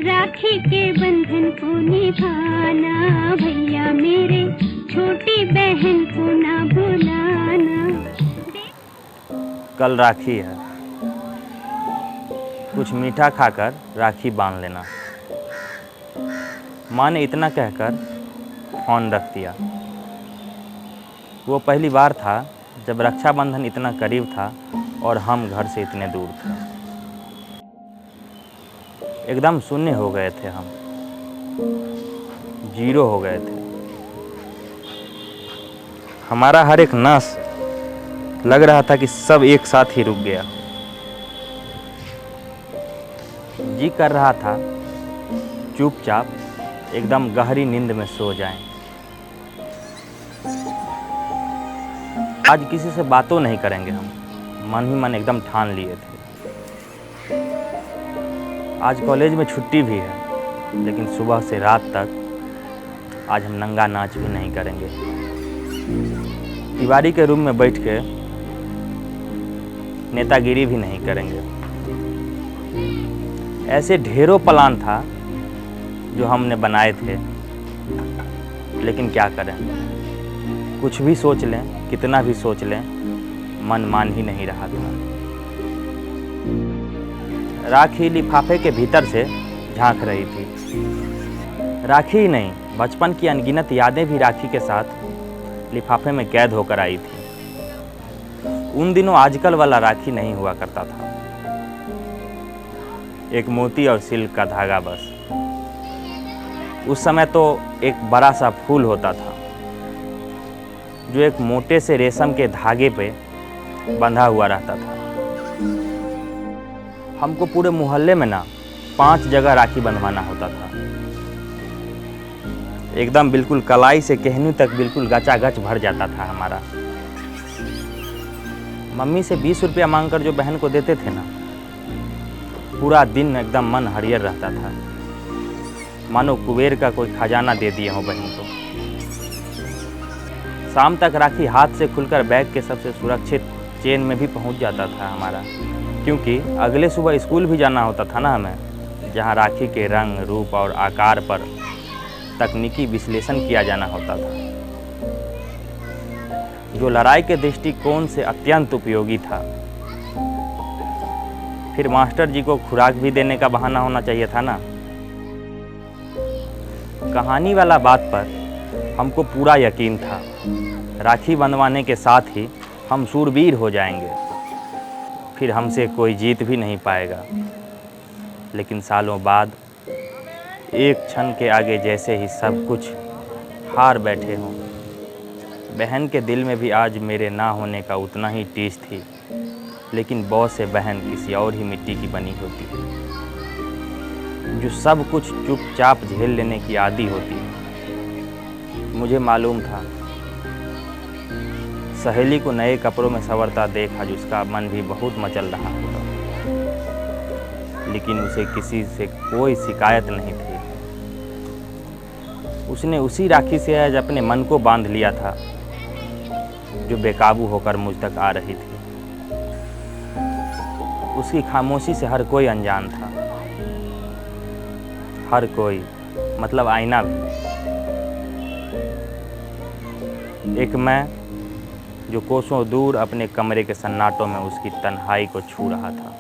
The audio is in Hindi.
राखी के बंधन को निभाना, भैया मेरे छोटी बहन को ना भुलाना। कल राखी है, कुछ मीठा खाकर राखी बांध लेना। माँ ने इतना कहकर फोन रख दिया। वो पहली बार था जब रक्षाबंधन इतना करीब था और हम घर से इतने दूर थे। एकदम शून्य हो गए थे हम, जीरो हो गए थे। हमारा हर एक नस लग रहा था कि सब एक साथ ही रुक गया। जी कर रहा था चुपचाप एकदम गहरी नींद में सो जाएं। आज किसी से बातों नहीं करेंगे हम, मन ही मन एकदम ठान लिए थे। आज कॉलेज में छुट्टी भी है, लेकिन सुबह से रात तक आज हम नंगा नाच भी नहीं करेंगे। तिवारी के रूम में बैठ के नेतागिरी भी नहीं करेंगे। ऐसे ढेरों प्लान था जो हमने बनाए थे, लेकिन क्या करें, कुछ भी सोच लें, कितना भी सोच लें, मन मान ही नहीं रहा था। राखी लिफाफे के भीतर से झांक रही थी। राखी ही नहीं, बचपन की अनगिनत यादें भी राखी के साथ लिफाफे में कैद होकर आई थी। उन दिनों आजकल वाला राखी नहीं हुआ करता था, एक मोती और सिल्क का धागा बस। उस समय तो एक बड़ा सा फूल होता था जो एक मोटे से रेशम के धागे पे बंधा हुआ रहता था। हमको पूरे मोहल्ले में ना 5 जगह राखी बंधवाना होता था। एकदम बिल्कुल कलाई से कहनी तक बिल्कुल गचागच भर जाता था हमारा। मम्मी से 20 रुपया मांगकर जो बहन को देते थे ना, पूरा दिन एकदम मन हरियर रहता था, मानो कुबेर का कोई खजाना दे दिए हो बहन को। शाम तक राखी हाथ से खुलकर बैग के सबसे सुरक्षित चेन में भी पहुंच जाता था हमारा, क्योंकि अगले सुबह स्कूल भी जाना होता था ना हमें, जहां राखी के रंग, रूप और आकार पर तकनीकी विश्लेषण किया जाना होता था, जो लड़ाई के दृष्टिकोण से अत्यंत उपयोगी था। फिर मास्टर जी को खुराक भी देने का बहाना होना चाहिए था ना। कहानी वाला बात पर हमको पूरा यकीन था, राखी बंधवाने के साथ ही हम शूरवीर हो जाएंगे, फिर हमसे कोई जीत भी नहीं पाएगा। लेकिन सालों बाद एक क्षण के आगे जैसे ही सब कुछ हार बैठे हों। बहन के दिल में भी आज मेरे ना होने का उतना ही टीस थी, लेकिन बहुत से बहन किसी और ही मिट्टी की बनी होती है, जो सब कुछ चुपचाप झेल लेने की आदी होती है। मुझे मालूम था, सहेली को नए कपड़ों में संवरता देख आज उसका मन भी बहुत मचल रहा होगा, लेकिन उसे किसी से कोई शिकायत नहीं थी। उसने उसी राखी से आज अपने मन को बांध लिया था जो बेकाबू होकर मुझ तक आ रही थी। उसकी खामोशी से हर कोई अनजान था, हर कोई मतलब आईना भी। एक मैं जो कोसों दूर अपने कमरे के सन्नाटों में उसकी तन्हाई को छू रहा था।